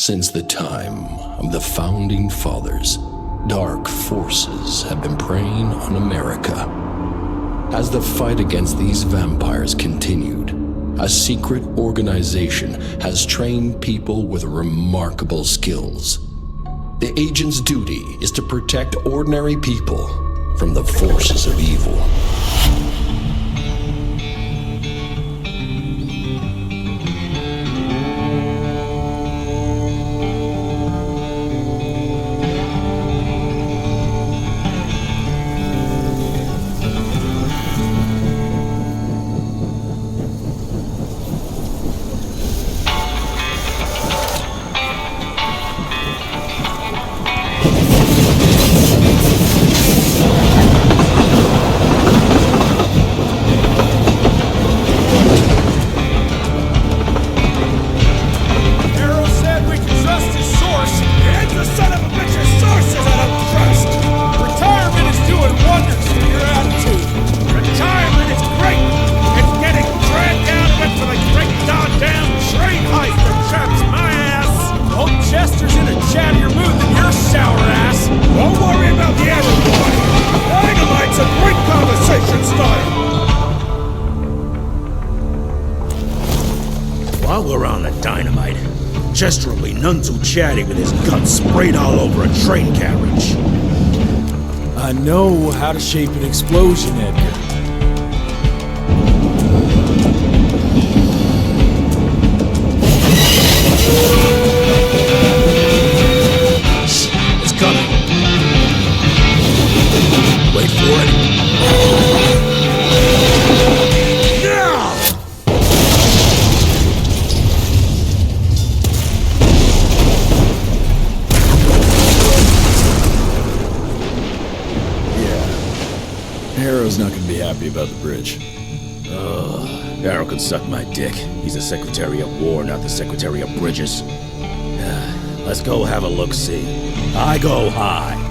Since the time of the Founding Fathers, dark forces have been preying on America. As the fight against these vampires continued, a secret organization has trained people with remarkable skills. The agent's duty is to protect ordinary people from the forces of evil. Chester will be none too chatty with his guts sprayed all over a train carriage. I know how to shape an explosion, Edgar. It's coming. Wait for it. Harrow's not gonna be happy about the bridge. Harrow can suck my dick. He's the Secretary of War, not the Secretary of Bridges. Let's go have a look-see. I go high.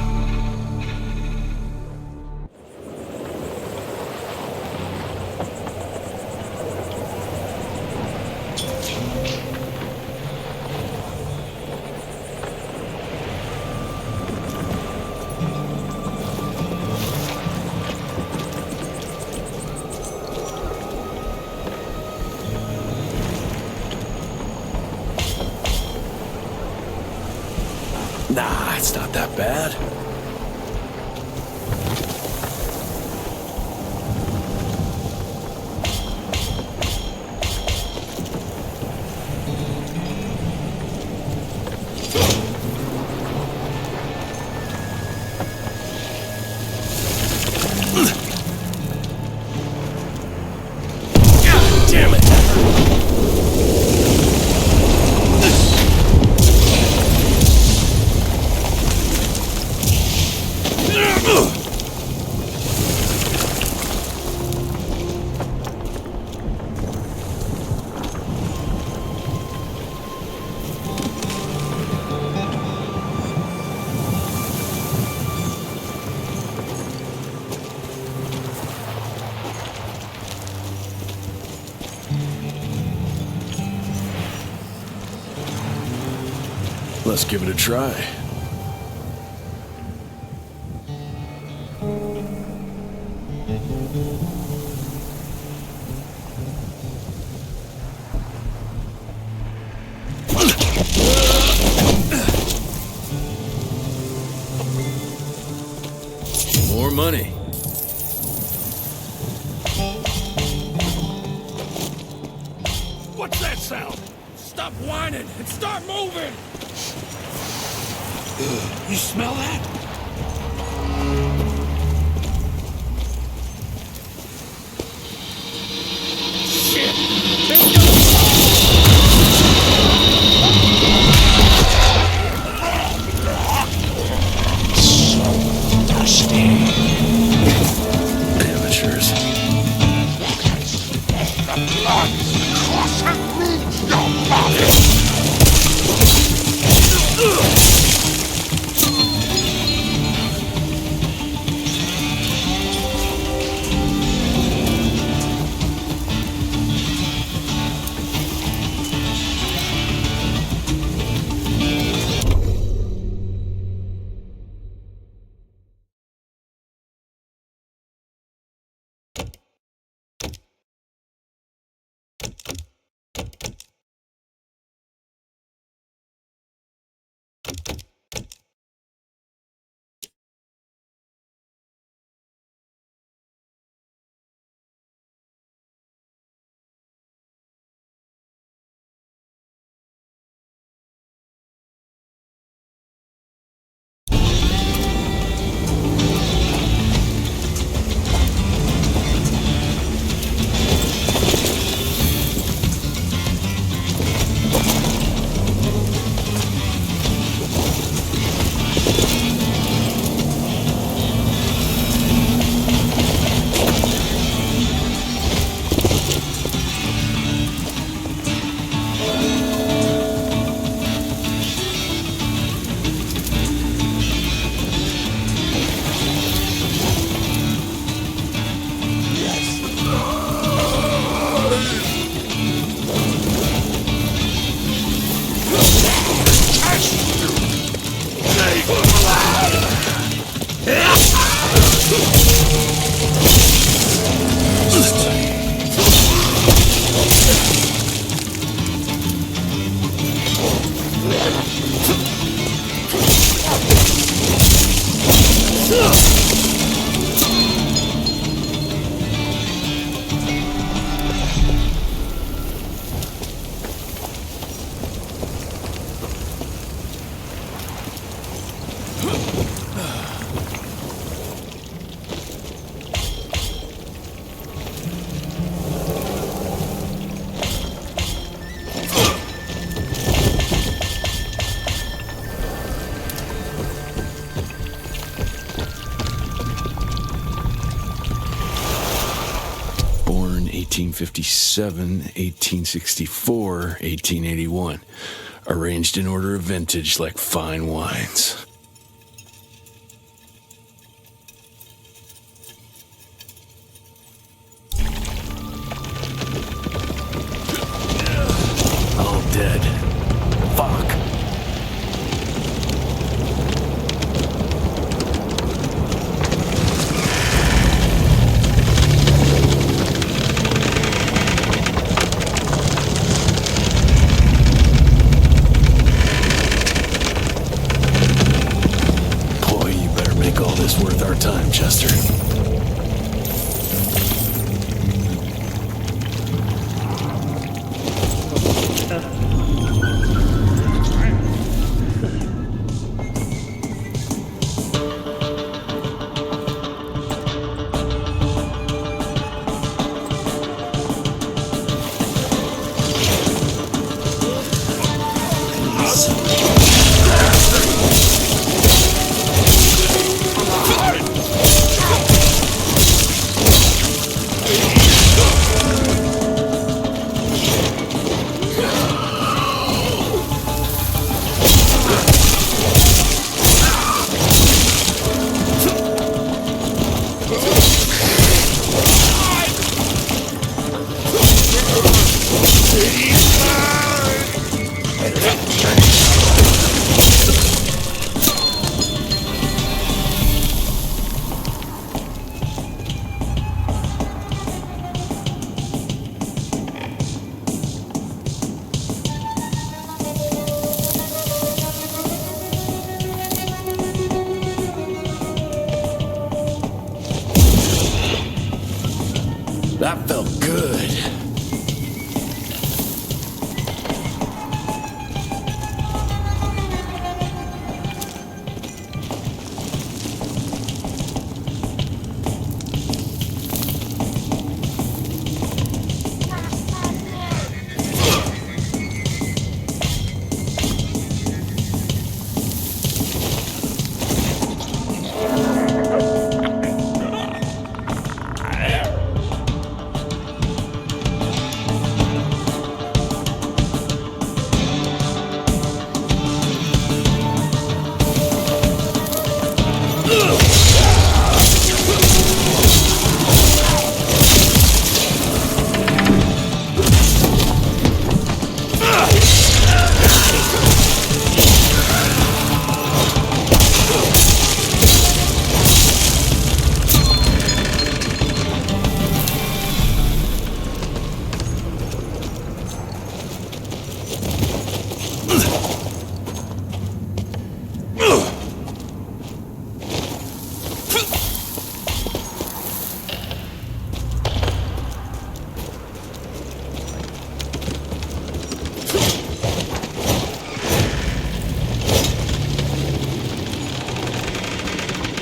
Nah, it's not that bad. God damn it! Let's give it a try. More money. What's that sound? Stop whining and start moving! You smell that? Amateurs. 1857, 1864, 1881. Arranged in order of vintage like fine wines. All dead. Fuck. Boy, you better make all this worth our time, Chester. That felt good.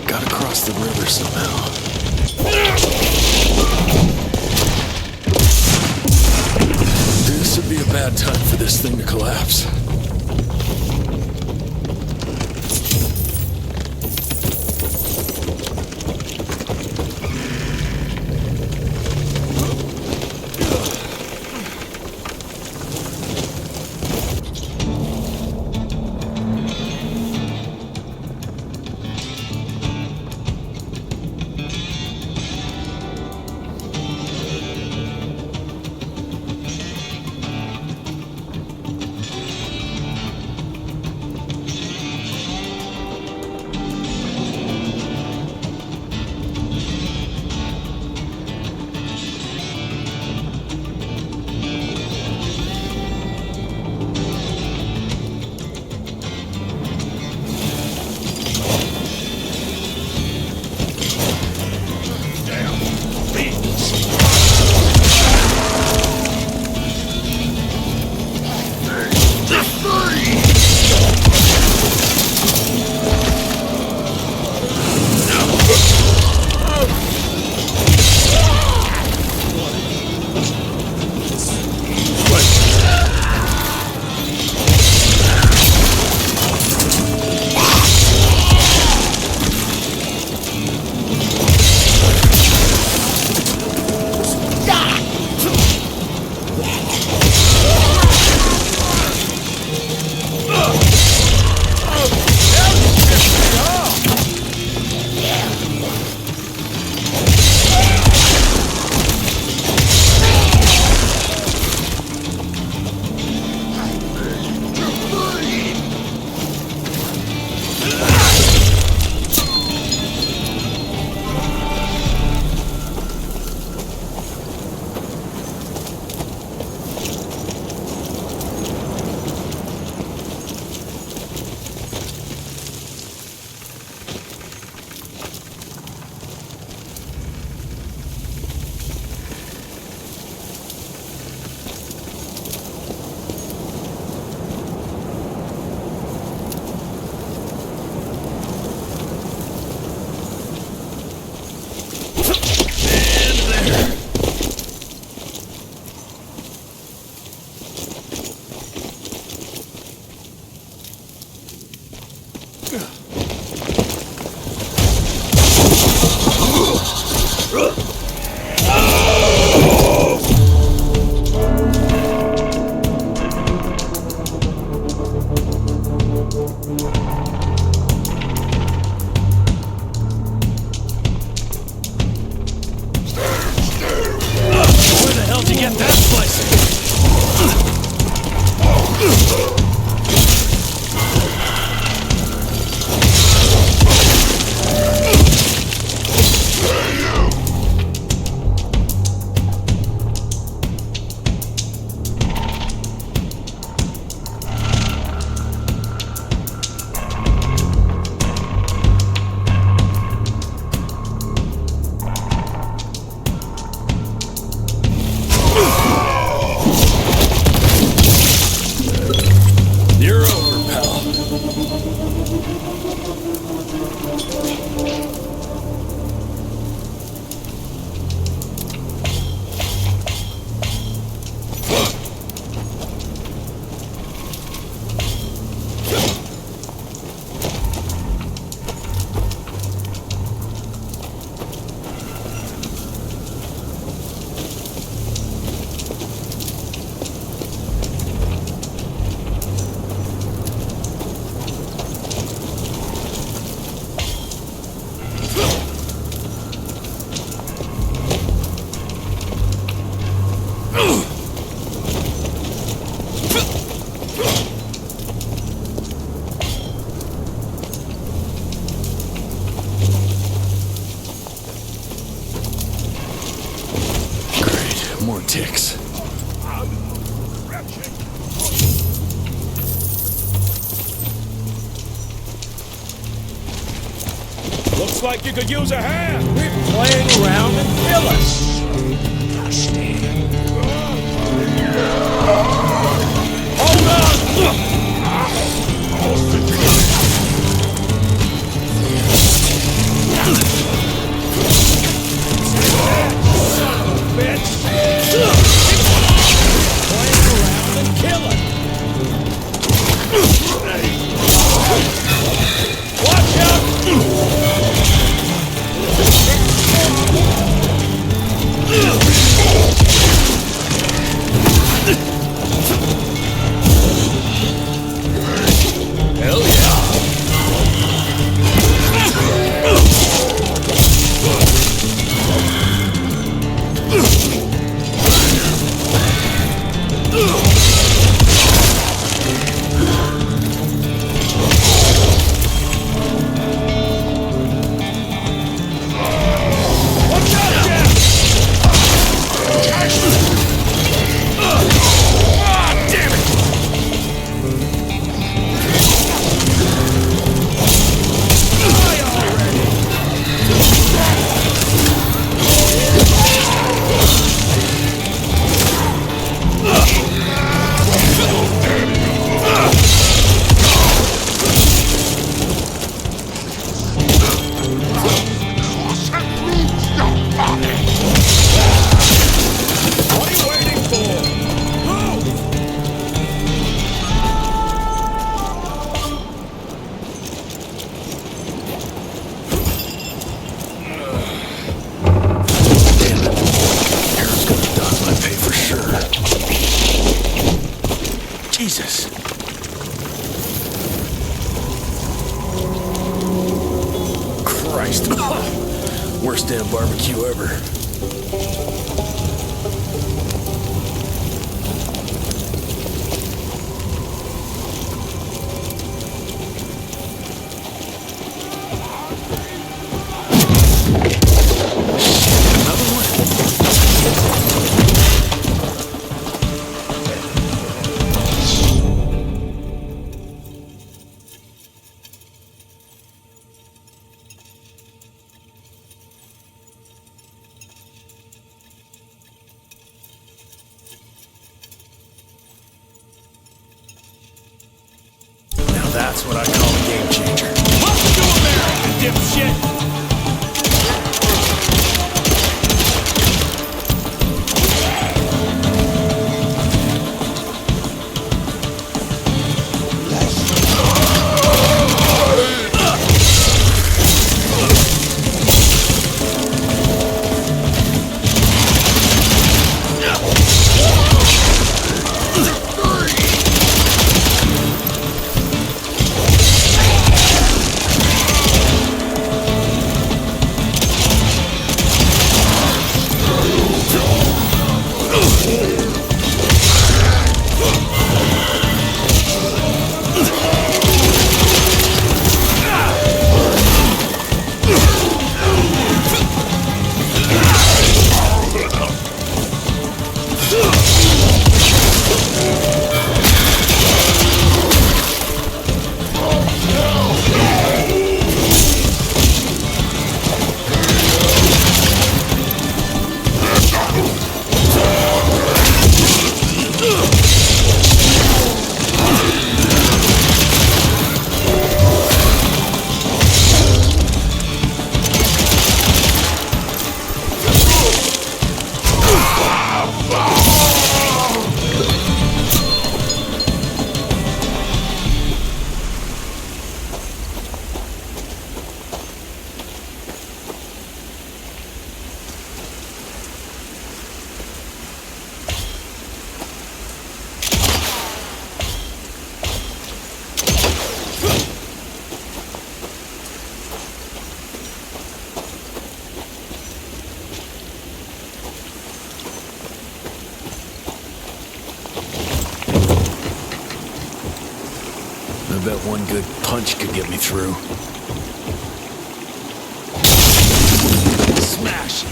Gotta cross the river somehow. This would be a bad time for this thing to collapse. like you could use a hand. Quit playing around and kill us. Hold on! Bitch! Playing around and kill us. Watch out! Hell yeah! Jesus. Christ. Worst damn barbecue ever. That's what I call a game changer. Welcome to America, dipshit! I bet one good punch could get me through. Smash!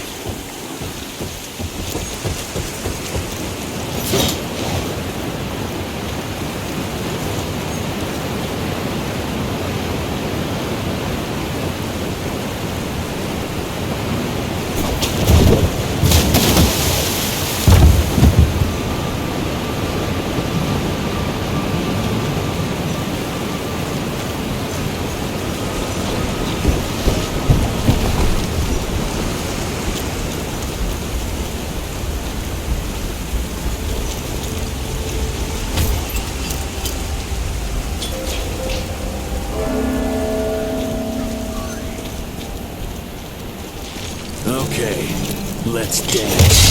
Let's dance.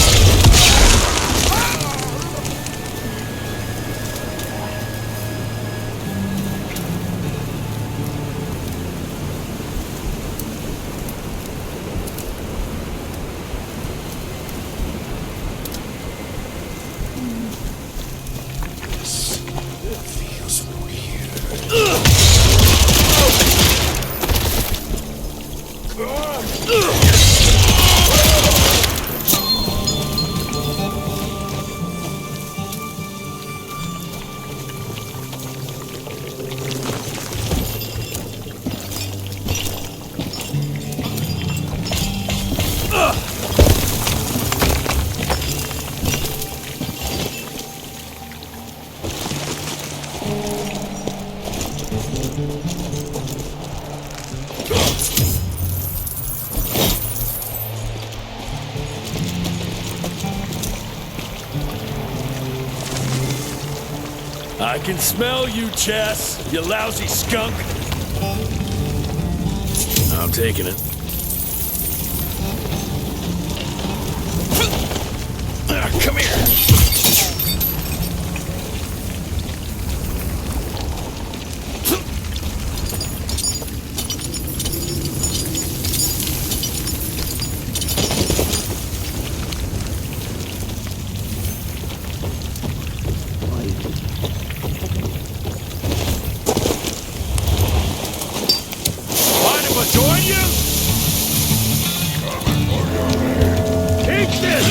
Feels weird. I can smell you, Chess, you lousy skunk. I'm taking it. Come here. Mind if I join you? Take this!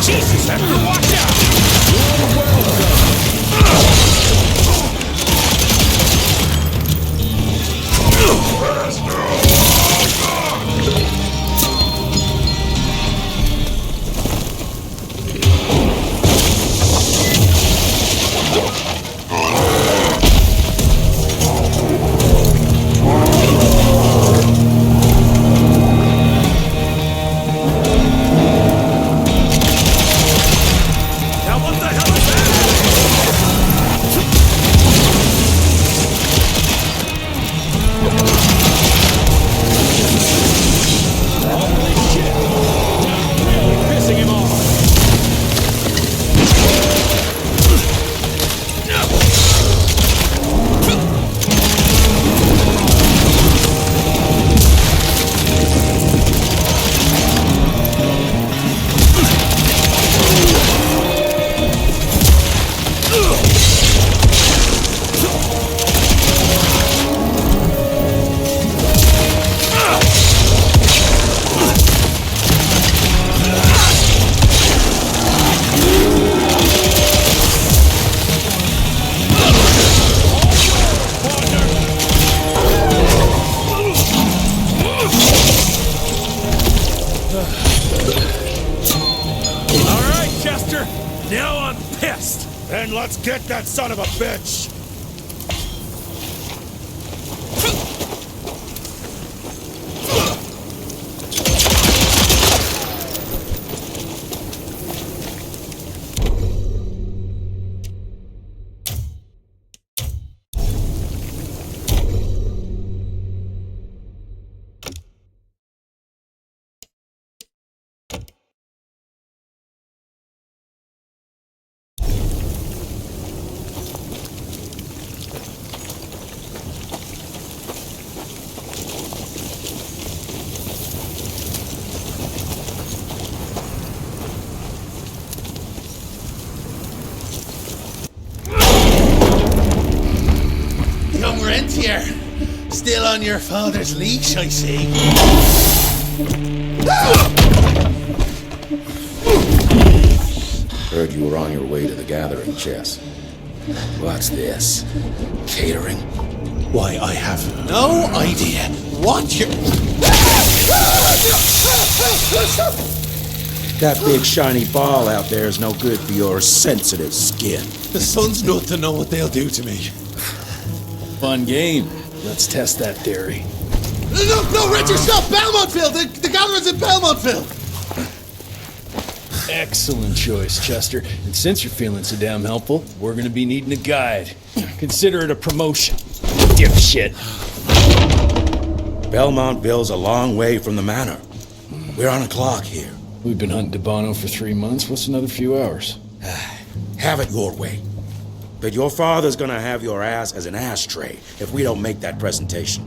Jesus, Hector, watch out! Now what the hell is that? Holy shit! Now really pissing him off. All right, Chester. Now I'm pissed. Then let's get that son of a bitch! Young Rentier, still on your father's leash, I see. Heard you were on your way to the gathering, Chess. What's this? Catering? Why, I have no idea what you're... That big shiny ball out there is no good for your sensitive skin. The sun's not to know what they'll do to me. Fun game. Let's test that theory. No, Richard, stop! Belmontville! The gatherer's in Belmontville! Excellent choice, Chester. And since you're feeling so damn helpful, we're gonna be needing a guide. Consider it a promotion. Dipshit. Belmontville's a long way from the manor. We're on a clock here. We've been hunting Debano for 3 months. What's another few hours? Have it your way. But your father's gonna have your ass as an ashtray if we don't make that presentation.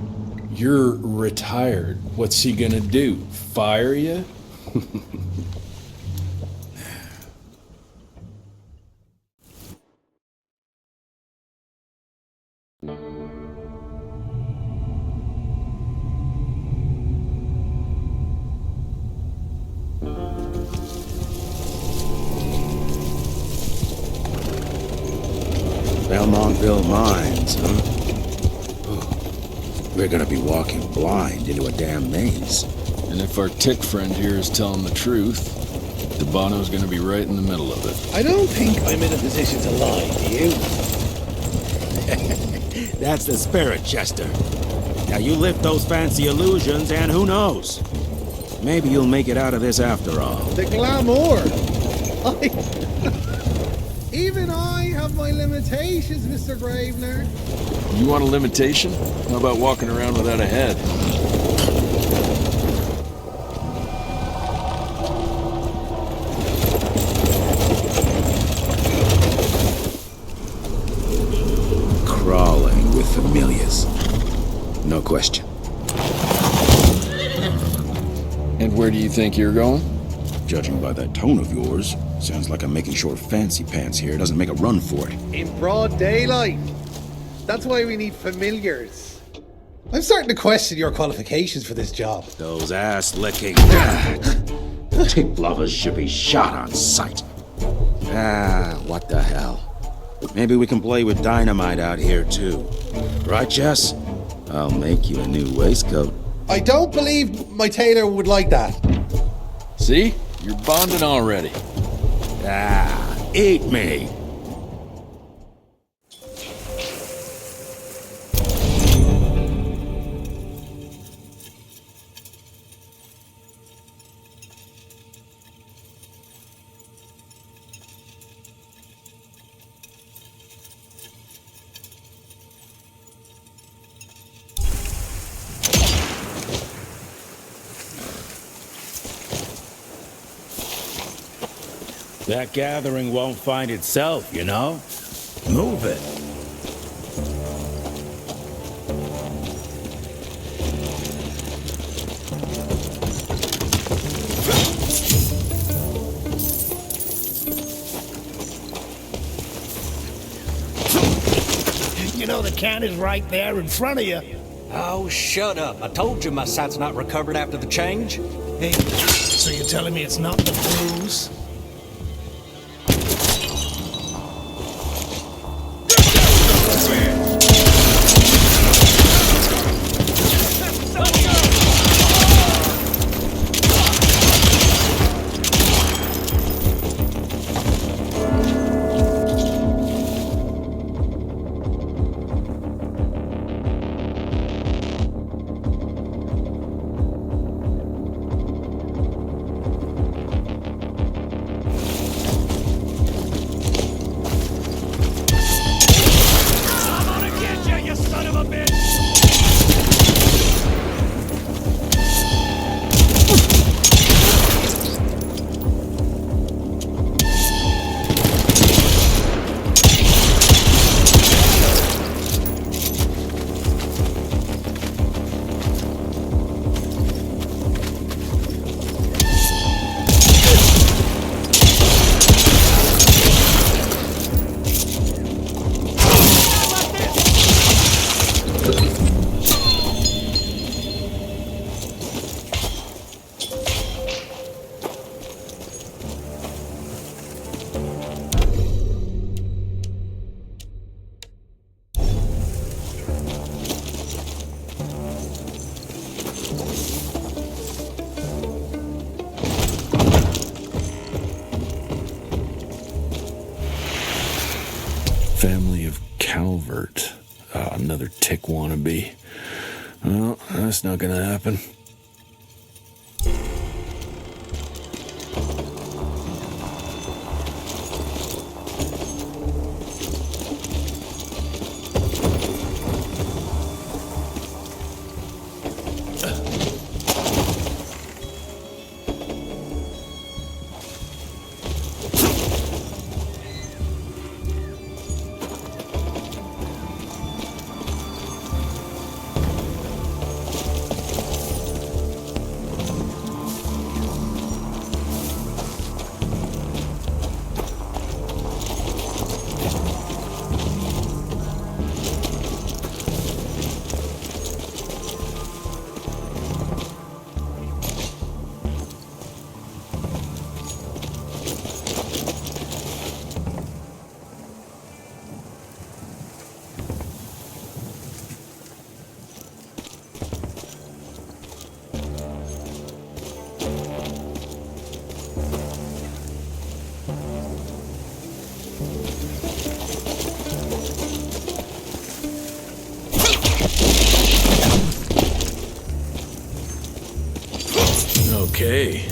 You're retired. What's he gonna do? Fire you? Belmontville Mines, huh? Oh, we're gonna be walking blind into a damn maze. And if our tick friend here is telling the truth, Debano's gonna be right in the middle of it. I don't think I'm in a position to lie, do you? That's the spirit, Chester. Now you lift those fancy illusions and who knows? Maybe you'll make it out of this after all. The glamour! Even I have my limitations, Mr. Gravener. You want a limitation? How about walking around without a head? Crawling with familiars. No question. And where do you think you're going? Judging by that tone of yours, sounds like I'm making short fancy pants here. Doesn't make a run for it. In broad daylight. That's why we need familiars. I'm starting to question your qualifications for this job. Those ass-licking tick lovers should be shot on sight. What the hell. Maybe we can play with dynamite out here, too. Right, Jess? I'll make you a new waistcoat. I don't believe my tailor would like that. See? You're bonding already. Eat me. That gathering won't find itself, you know? Move it. You know the can is right there in front of you. Oh, shut up. I told you my sight's not recovered after the change. Hey, so you're telling me it's not the bruise? Family of Calvert. Another tick wannabe. Well, that's not gonna happen. Okay.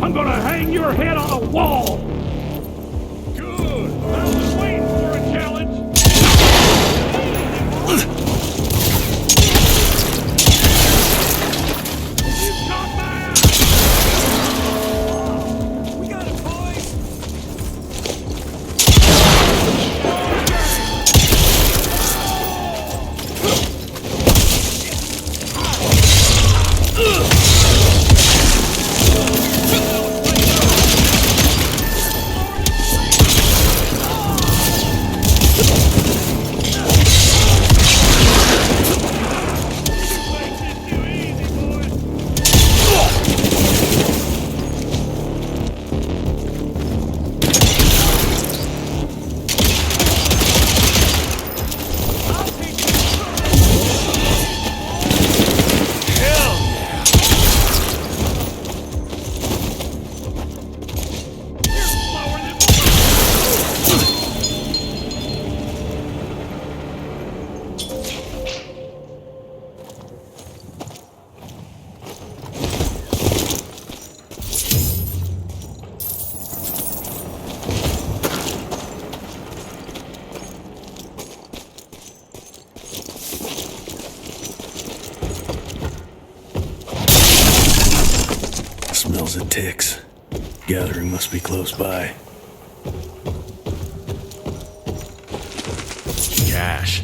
I'm gonna hang your head on a wall! Good! I was waiting for a challenge! You caught my eye! We got it, boys! Smells of ticks. Gathering must be close by. Cash.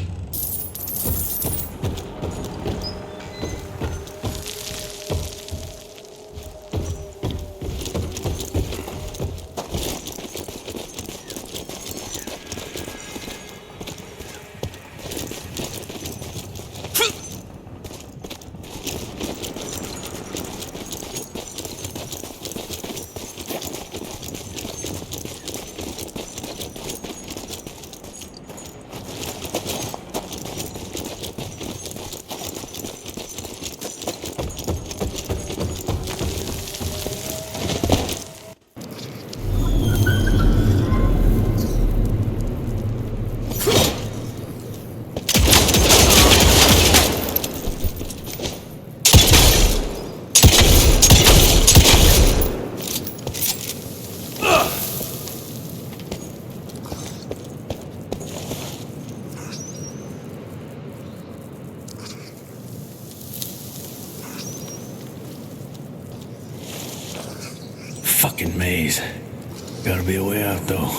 Fucking maze. Gotta be a way out, though.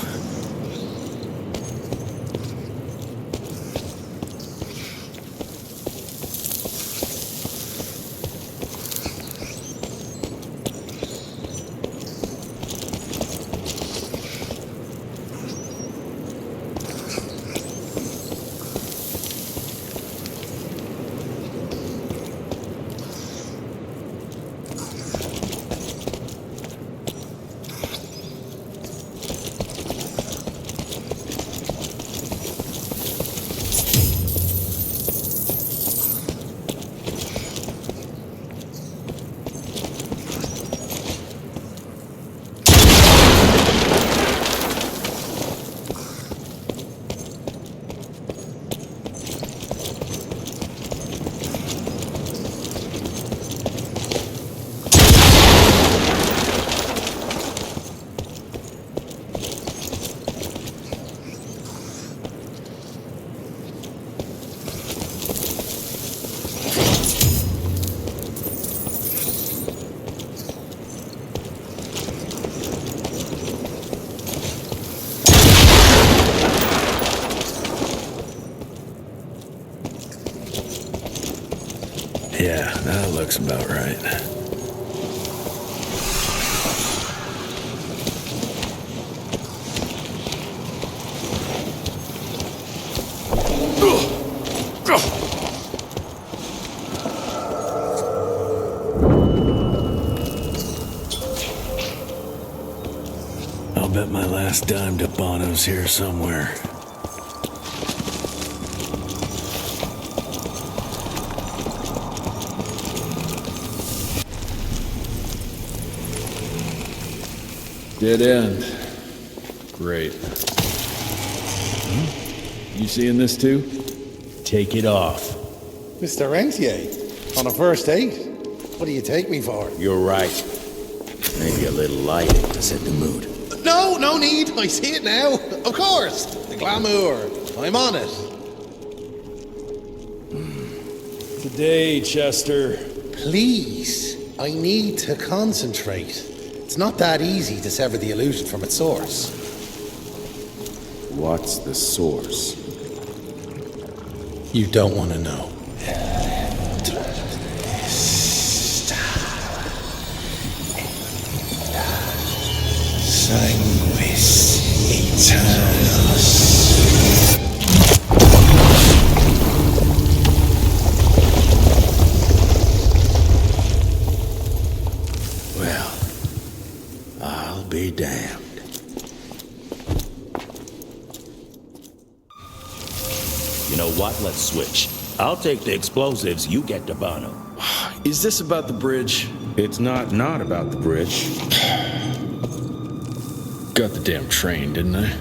Yeah, that looks about right. I'll bet my last dime to Bono's here somewhere. Dead end. Great. You seeing this too? Take it off. Mr. Rentier, on a first date? What do you take me for? You're right. Maybe a little lighting to set the mood. No need. I see it now. Of course. The glamour. I'm on it. Today, Chester. Please, I need to concentrate. It's not that easy to sever the illusion from its source. What's the source? You don't want to know. Sanguis Eternus. Well, I'll be damned. You know what? Let's switch. I'll take the explosives, you get the Bono. Is this about the bridge? It's not about the bridge. Got the damn train, didn't I?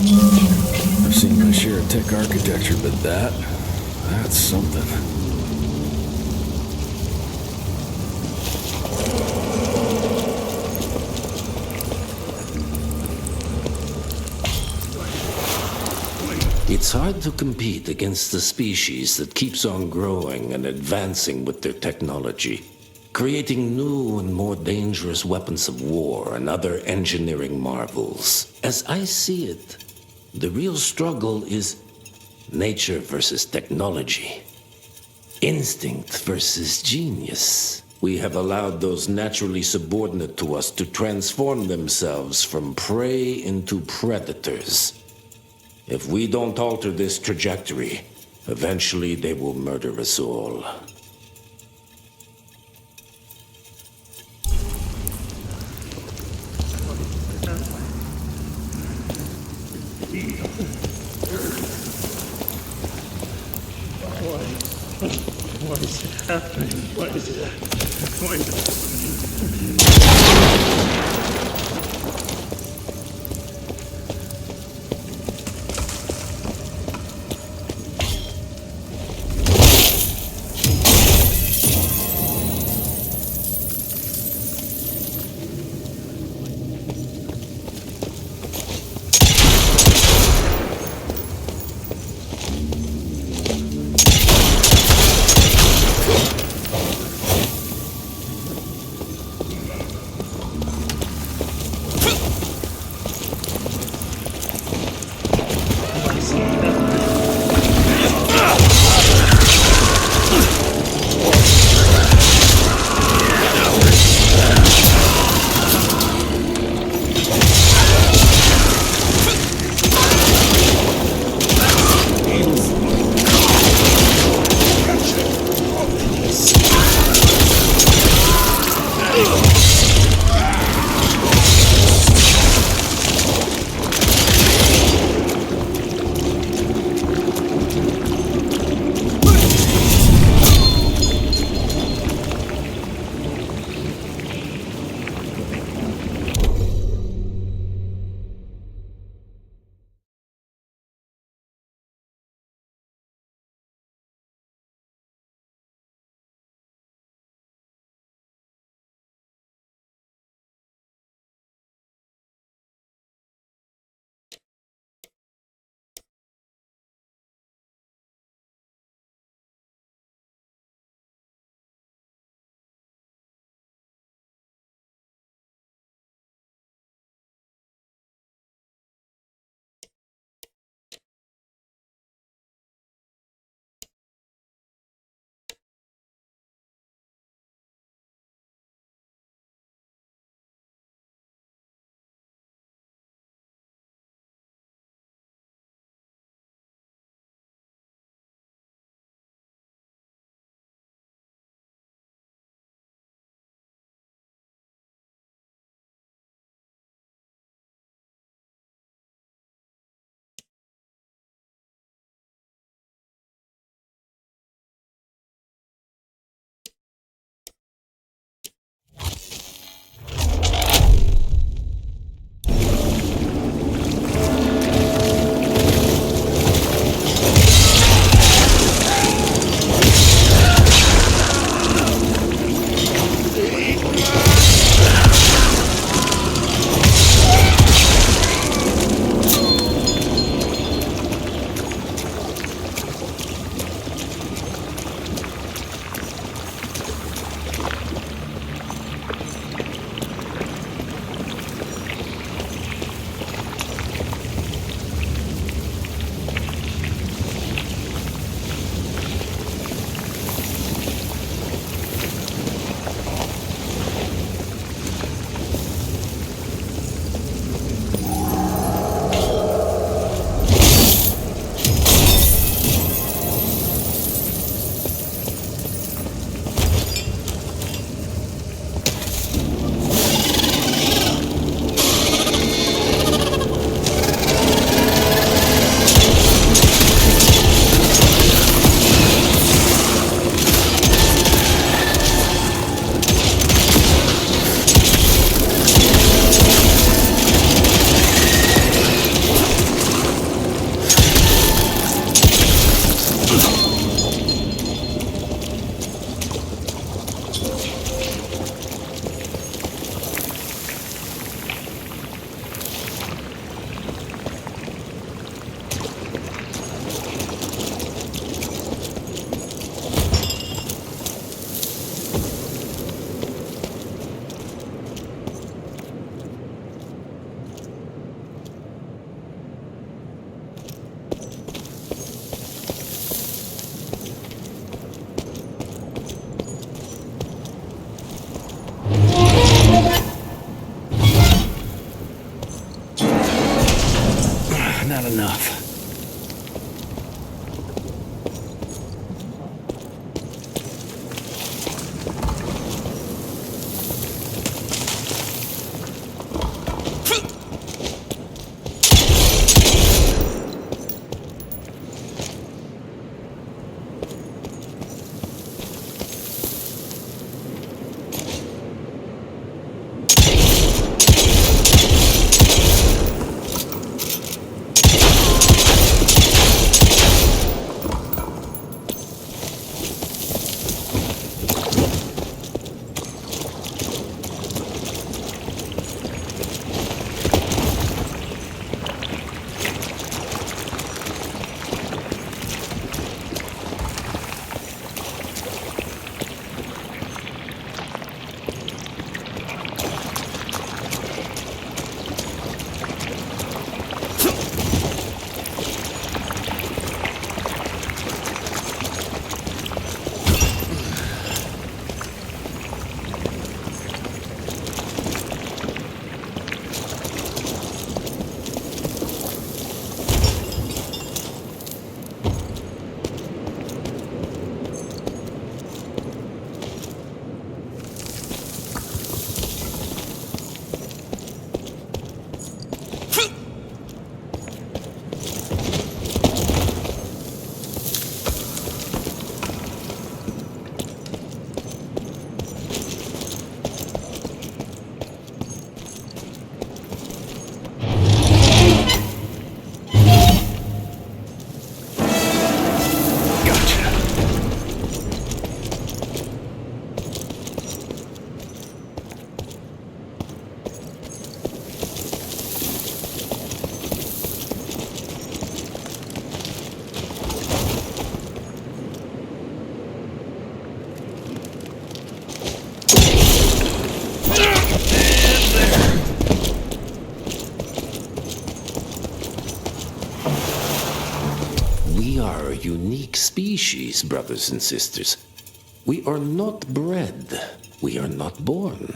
I've seen my share of tech architecture, but that's something. It's hard to compete against the species that keeps on growing and advancing with their technology, creating new and more dangerous weapons of war and other engineering marvels. As I see it, the real struggle is nature versus technology, instinct versus genius. We have allowed those naturally subordinate to us to transform themselves from prey into predators. If we don't alter this trajectory, eventually they will murder us all. What is happening? What is it? What is happening? Not enough. We are a unique species, brothers and sisters. We are not bred. We are not born.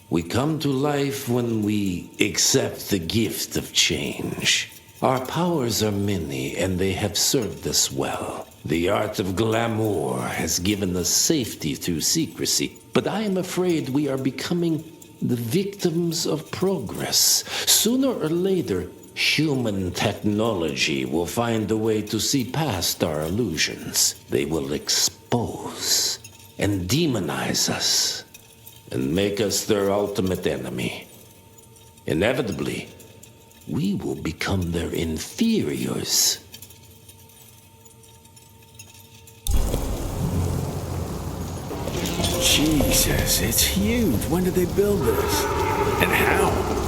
We come to life when we accept the gift of change. Our powers are many, and they have served us well. The art of glamour has given us safety through secrecy, but I am afraid we are becoming the victims of progress. Sooner or later, human technology will find a way to see past our illusions. They will expose and demonize us and make us their ultimate enemy. Inevitably, we will become their inferiors. Jesus, it's huge. When did they build this? And how?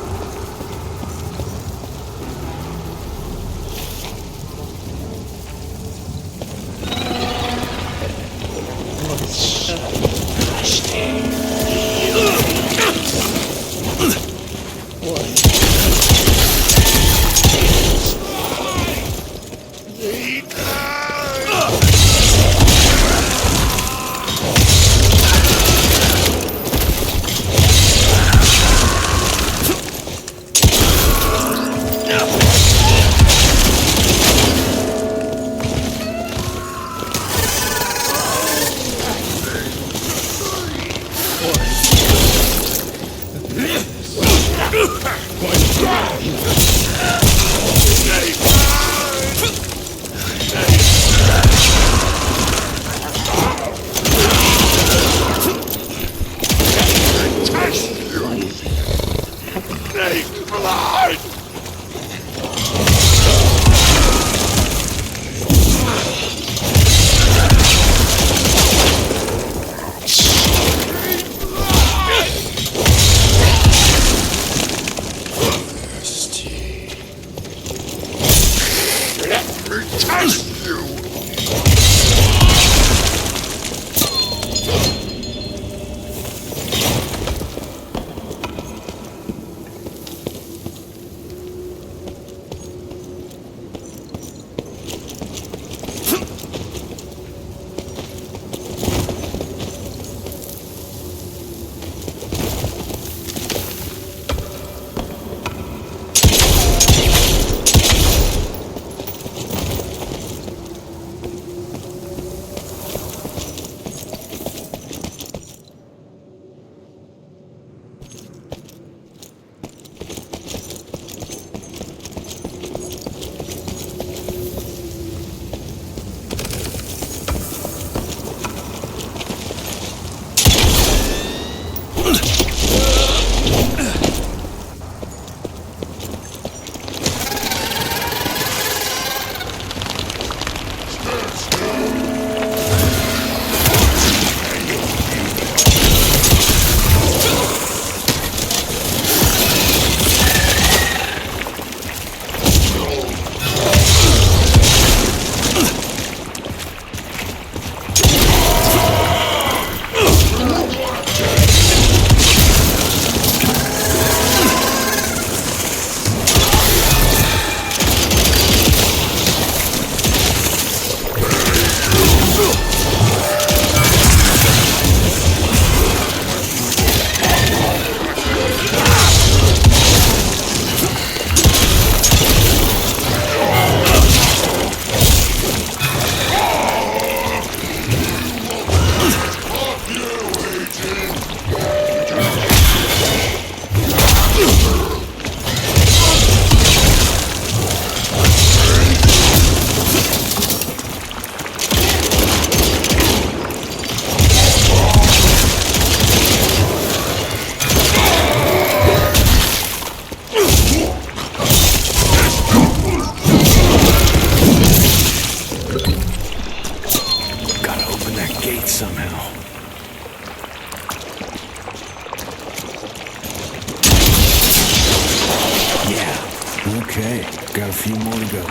Okay, got a few more to go.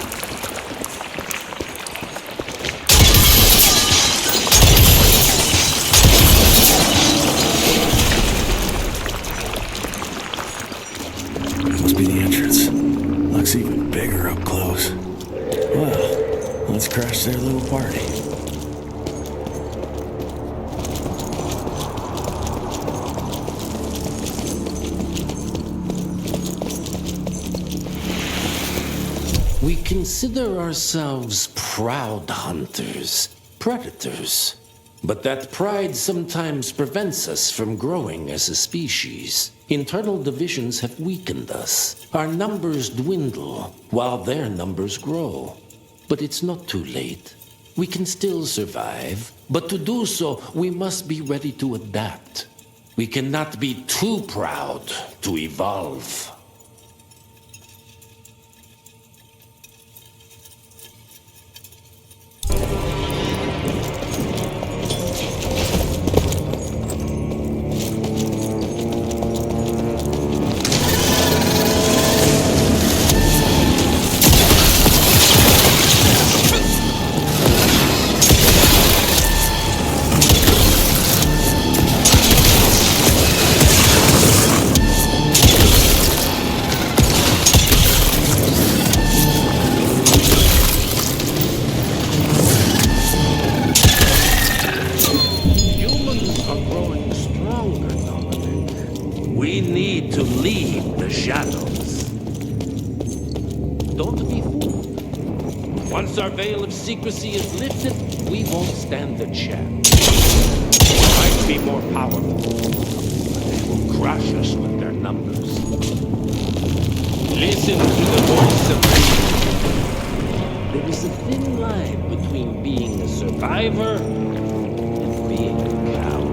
Must be the entrance. Looks even bigger up close. Well, let's crash their little party. We consider ourselves proud hunters, predators. But that pride sometimes prevents us from growing as a species. Internal divisions have weakened us. Our numbers dwindle while their numbers grow. But it's not too late. We can still survive, but to do so, we must be ready to adapt. We cannot be too proud to evolve. Secrecy is lifted, we won't stand a chance. They might be more powerful, but they will crush us with their numbers. Listen to the voice of reason. There is a thin line between being a survivor and being a coward.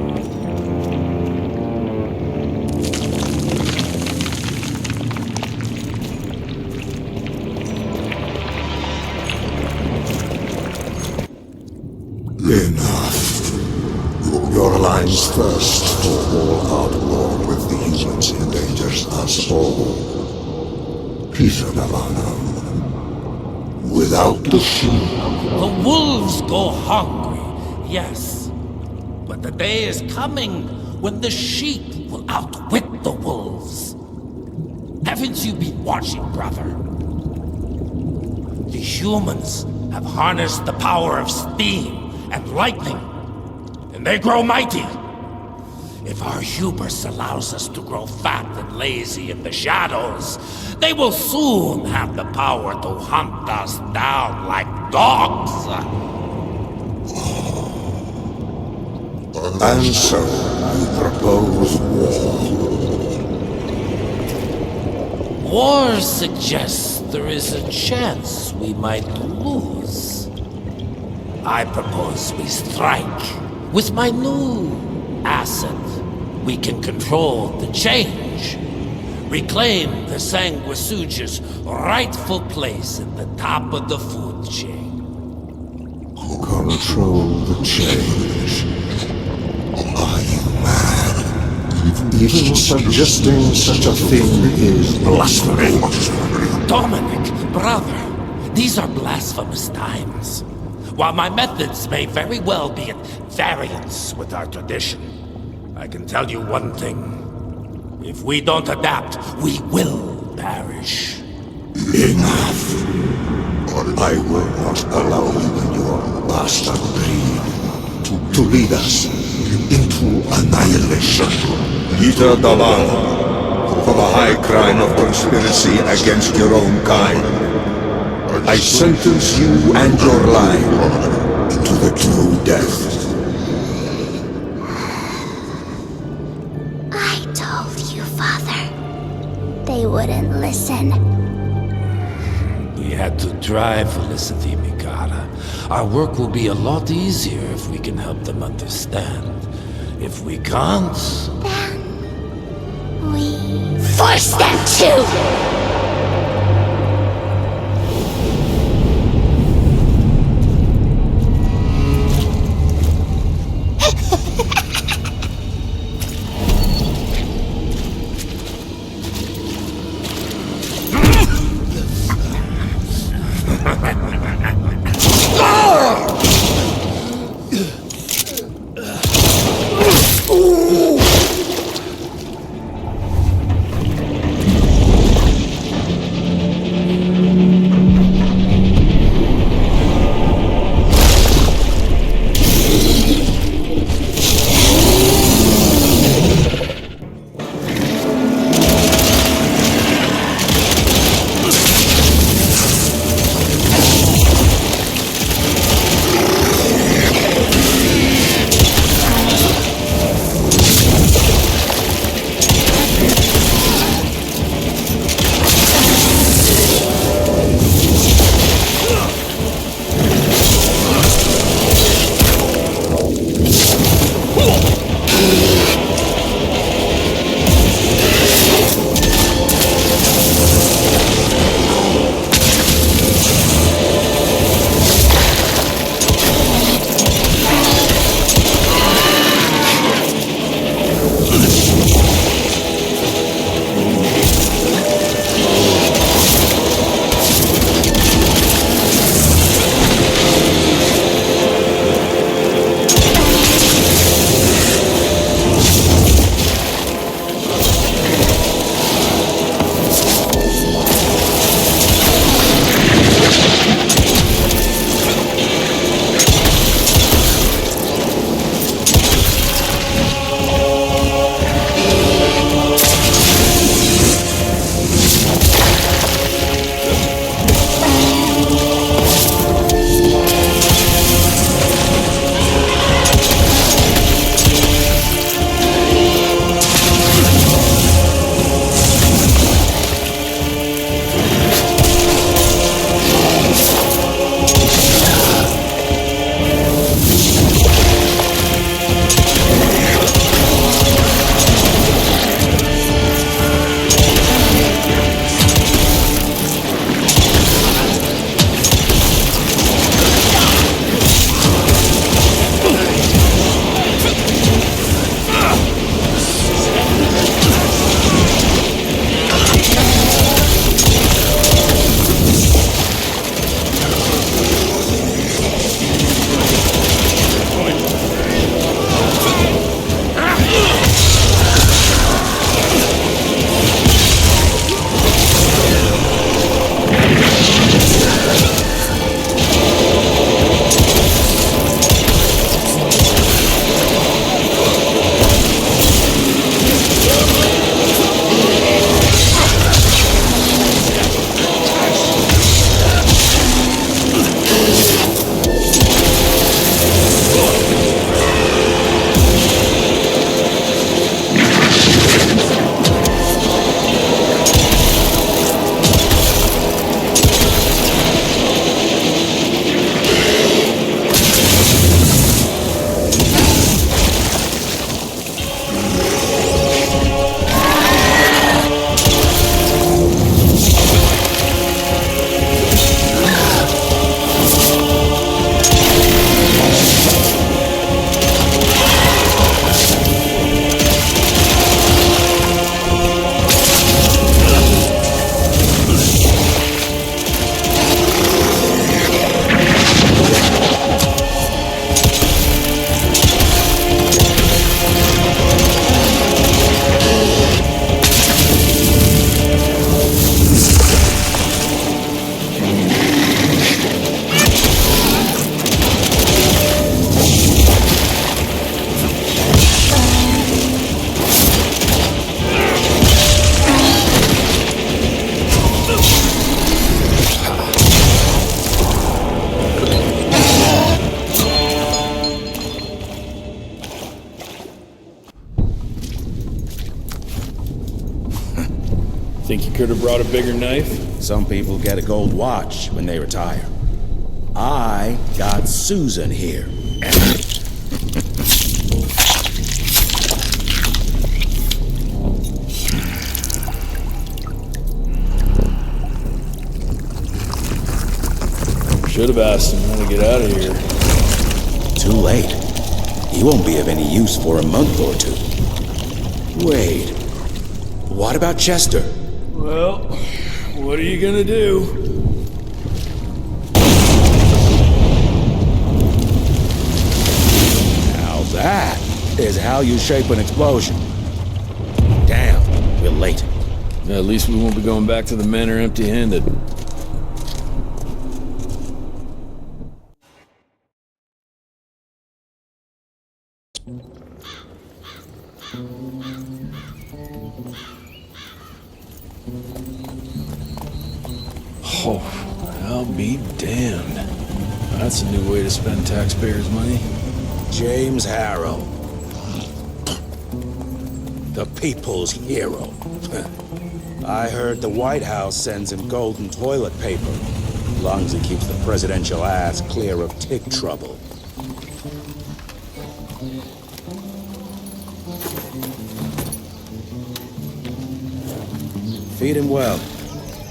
Enough. Your alliance thirst for all-out war with the humans endangers us all. Peter Navarro. Without the sheep. The wolves go hungry, yes. But the day is coming when the sheep will outwit the wolves. Haven't you been watching, brother? The humans have harnessed the power of steam and lightning, and they grow mighty. If our hubris allows us to grow fat and lazy in the shadows, they will soon have the power to hunt us down like dogs. And so, you propose war. War suggests there is a chance we might lose. I propose we strike. With my new asset, we can control the change. Reclaim the Sanguisuja's rightful place at the top of the food chain. Control the change. Are you mad? Even suggesting such a thing is blasphemy. Dominic, brother, these are blasphemous times. While my methods may very well be at variance with our tradition, I can tell you one thing. If we don't adapt, we will perish. Enough. I will not allow you and your bastard breed to lead us into annihilation. Peter Navarro, for the high crime of conspiracy against your own kind, I sentence you and your line to the true death. I told you, Father. They wouldn't listen. We had to try, Felicity Mikata. Our work will be a lot easier if we can help them understand. If we can't... Then... we... force them to! could have brought a bigger knife. Some people get a gold watch when they retire. I got Susan here. Should have asked him how to get out of here. Too late. He won't be of any use for a month or two. Wait. What about Chester? Well, what are you gonna do? Now that is how you shape an explosion. Damn, we're late. At least we won't be going back to the manor empty-handed. Oh, I'll be damned. That's a new way to spend taxpayers' money. James Harrow. The people's hero. I heard the White House sends him golden toilet paper. As long as he keeps the presidential ass clear of tick trouble. Feed him well.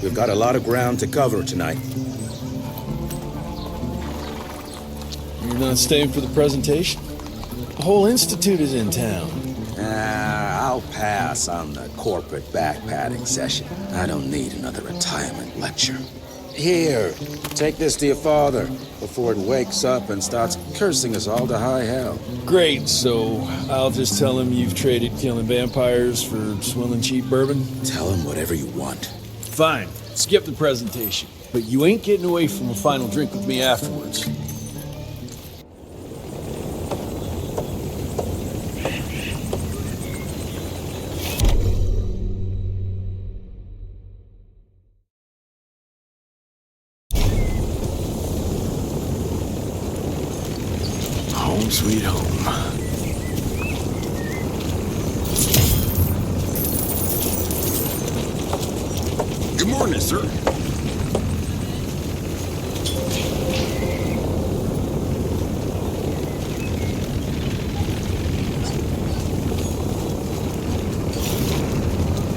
We've got a lot of ground to cover tonight. You're not staying for the presentation? The whole institute is in town. I'll pass on the corporate back-patting session. I don't need another retirement lecture. Here, take this to your father before it wakes up and starts cursing us all to high hell. Great, so I'll just tell him you've traded killing vampires for swilling cheap bourbon? Tell him whatever you want. Fine, skip the presentation. But you ain't getting away from a final drink with me afterwards. Home sweet home. Good morning, sir.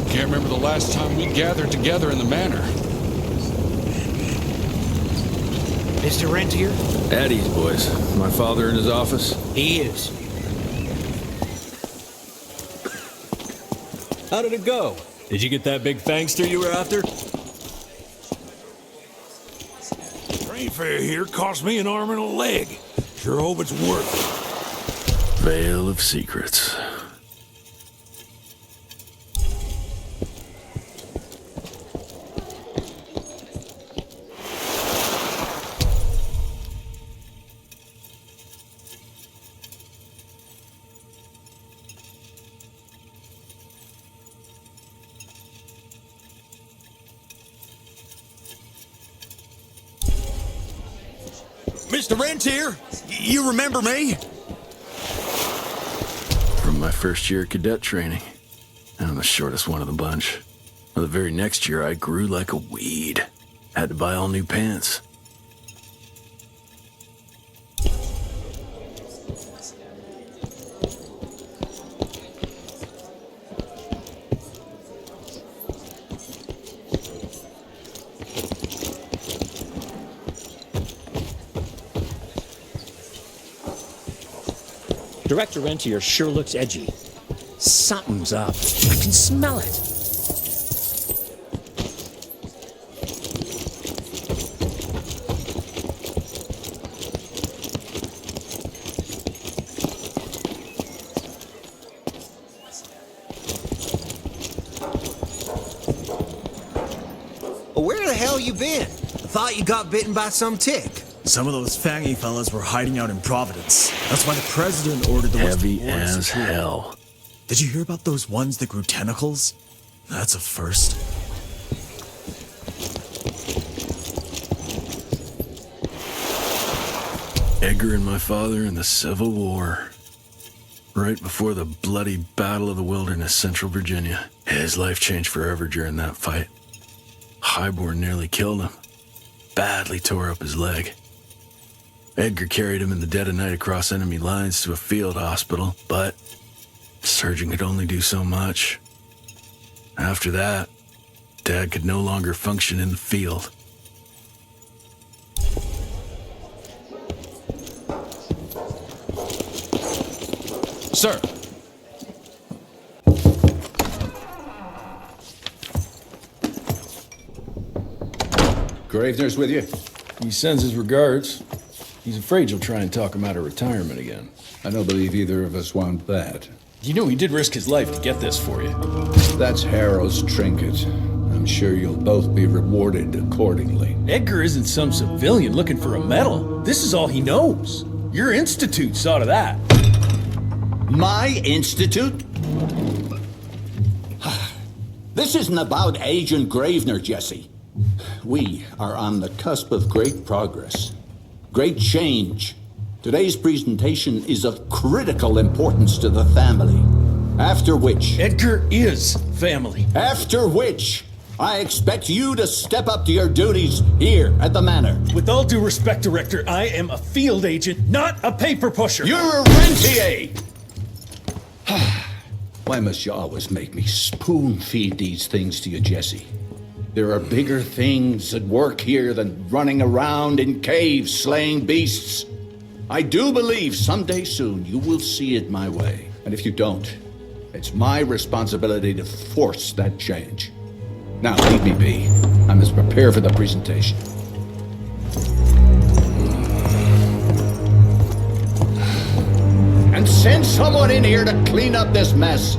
Can't remember the last time we gathered together in the manor. Mr. Rentier? At ease, boys. My father in his office? He is. How did it go? Did you get that big fangster you were after? Train fare here cost me an arm and a leg. Sure hope it's worth it. Veil of Secrets. Mr. Rentier, you remember me? From my first year of cadet training. I'm the shortest one of the bunch. Well, the very next year, I grew like a weed. Had to buy all new pants. Director Rentier sure looks edgy. Something's up. I can smell it. Where the hell you been? I thought you got bitten by some tick. Some of those fangy fellas were hiding out in Providence. That's why the president ordered the Heavy as hell. Did you hear about those ones that grew tentacles? That's a first. Edgar and my father in the Civil War. Right before the bloody Battle of the Wilderness, Central Virginia. His life changed forever during that fight. highborn nearly killed him. Badly tore up his leg. Edgar carried him in the dead of night across enemy lines to a field hospital, but the surgeon could only do so much. After that, Dad could no longer function in the field. Sir! Gravener's with you? He sends his regards. He's afraid you'll try and talk him out of retirement again. I don't believe either of us want that. You know he did risk his life to get this for you. That's Harrow's trinket. I'm sure you'll both be rewarded accordingly. Edgar isn't some civilian looking for a medal. This is all he knows. Your institute saw to that. My institute? This isn't about Agent Gravener, Jesse. We are on the cusp of great progress, great change. Today's presentation is of critical importance to the family. After which... Edgar is family. After which, I expect you to step up to your duties here at the Manor. With all due respect, Director, I am a field agent, not a paper pusher. You're a rentier! Why must you always make me spoon-feed these things to you, Jesse? There are bigger things at work here than running around in caves slaying beasts. I do believe someday soon you will see it my way. And if you don't, it's my responsibility to force that change. Now, leave me be. I must prepare for the presentation. And send someone in here to clean up this mess.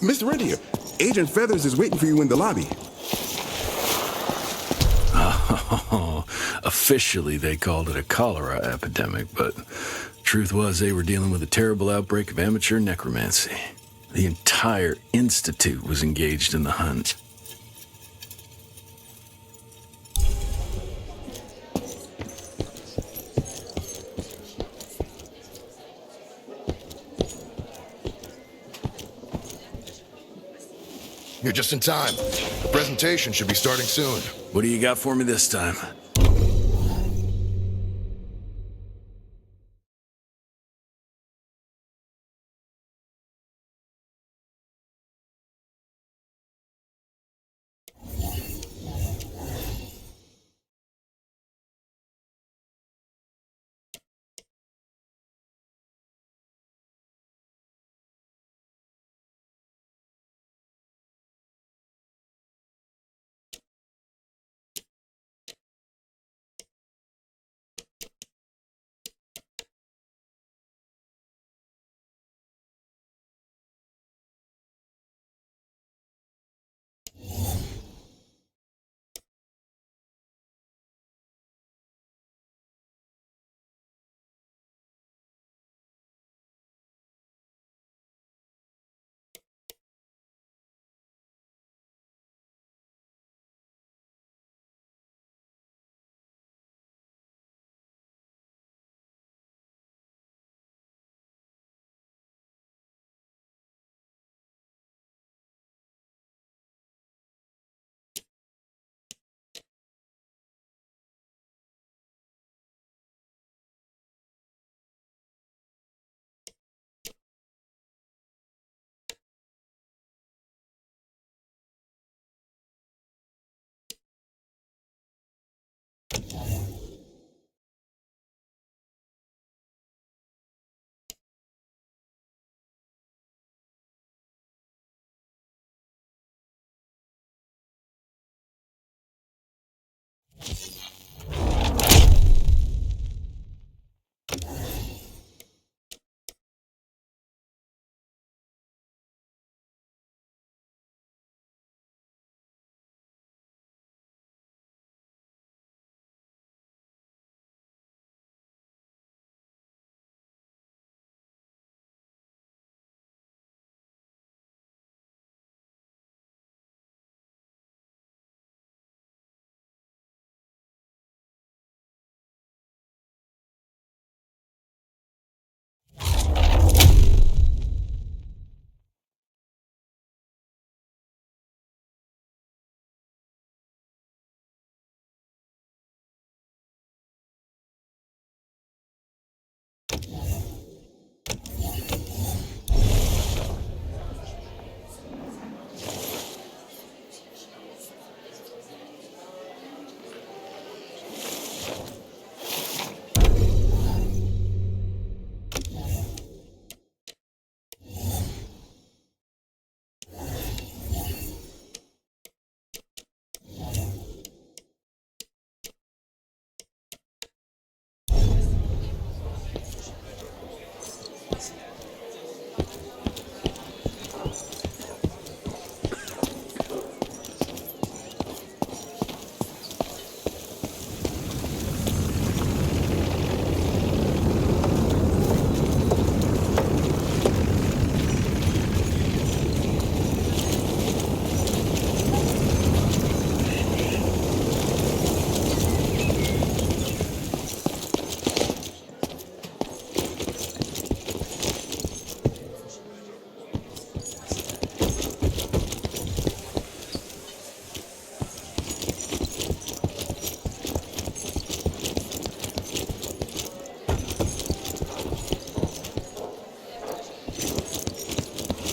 Mr. Rentier, Agent Feathers is waiting for you in the lobby. Oh, officially they called it a cholera epidemic, but truth was they were dealing with a terrible outbreak of amateur necromancy. The entire institute was engaged in the hunt. You're just in time. The presentation should be starting soon. What do you got for me this time?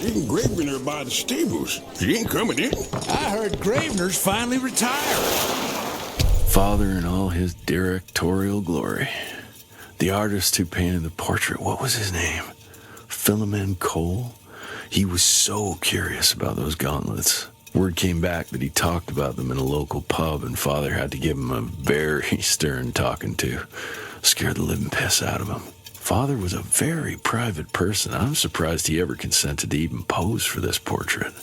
Even Gravener by the stables. He ain't coming in. I heard Gravener's finally retired. Father in all his directorial glory. The artist who painted the portrait, what was his name? Philomen Cole? He was so curious about those gauntlets. Word came back that he talked about them in a local pub, and Father had to give him a very stern talking to. Scared the living piss out of him. Father was a very private person. I'm surprised he ever consented to even pose for this portrait.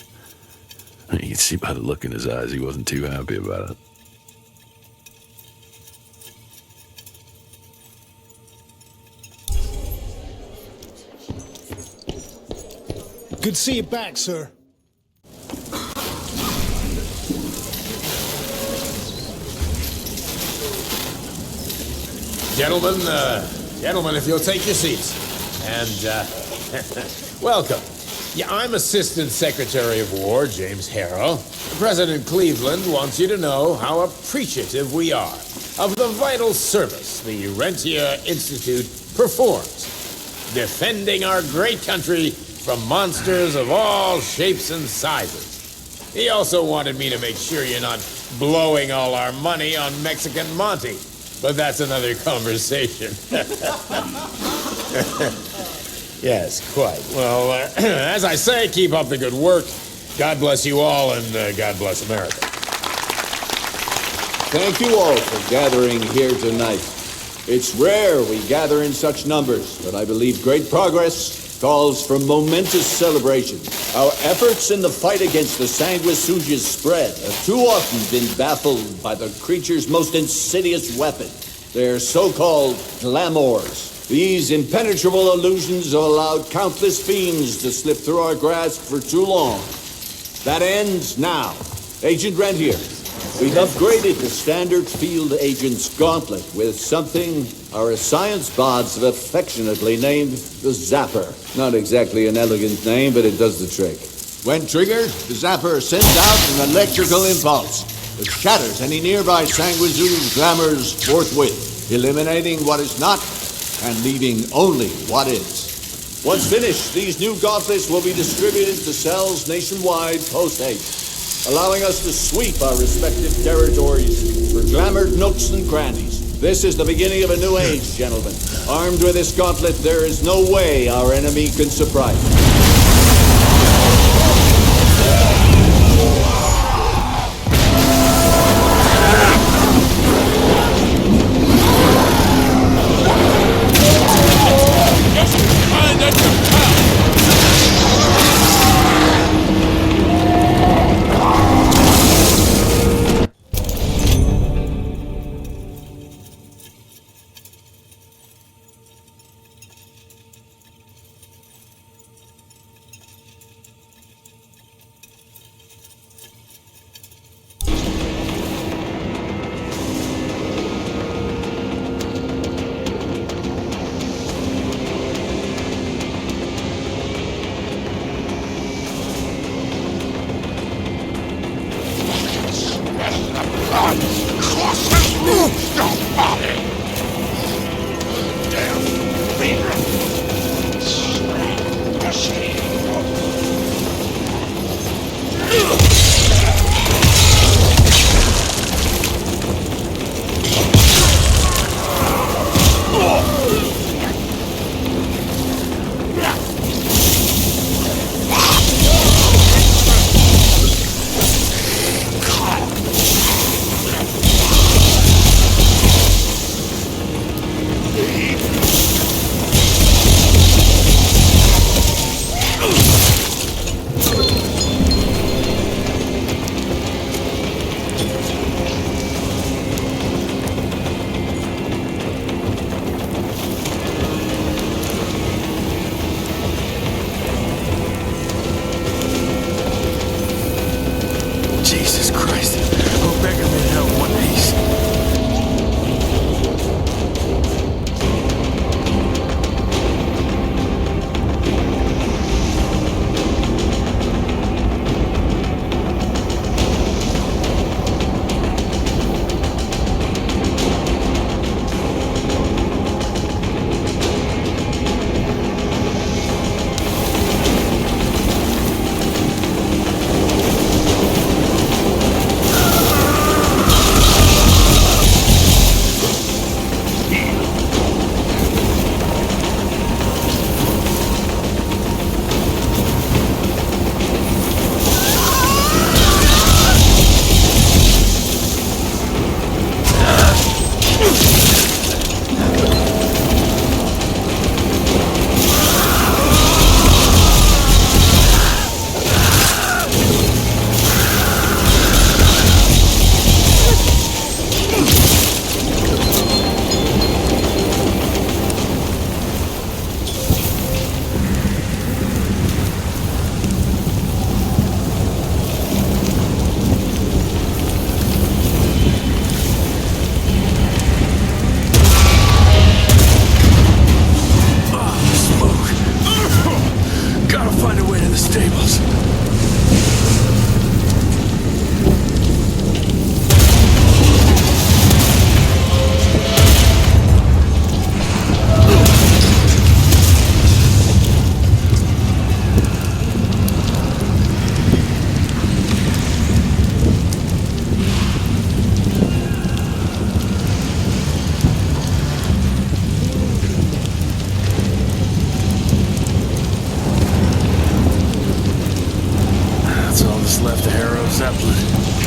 You can see by the look in his eyes he wasn't too happy about it. Good to see you back, sir. Gentlemen, if you'll take your seats. And, welcome. Yeah, I'm Assistant Secretary of War, James Harrow. President Cleveland wants you to know how appreciative we are of the vital service the Rentier Institute performs, defending our great country from monsters of all shapes and sizes. He also wanted me to make sure you're not blowing all our money on Mexican Monty. But that's another conversation. Yes, quite. Well, as I say, keep up the good work. God bless you all, and God bless America. Thank you all for gathering here tonight. It's rare we gather in such numbers, but I believe great progress calls for momentous celebration. Our efforts in the fight against the sanguisuga's spread have too often been baffled by the creature's most insidious weapon, their so-called glamours. These impenetrable illusions have allowed countless fiends to slip through our grasp for too long. That ends now. Agent Rentier, we've upgraded the standard field agent's gauntlet with something our science bots have affectionately named the Zapper. Not exactly an elegant name, but it does the trick. When triggered, the Zapper sends out an electrical impulse that shatters any nearby sanguisuga's glamours forthwith, eliminating what is not and leaving only what is. Once finished, these new gauntlets will be distributed to cells nationwide post-haste, allowing us to sweep our respective territories for glamored nooks and crannies. This is the beginning of a new age, gentlemen. Armed with this gauntlet, there is no way our enemy can surprise us. find a way to the stables. Left a Harrow Zeppelin.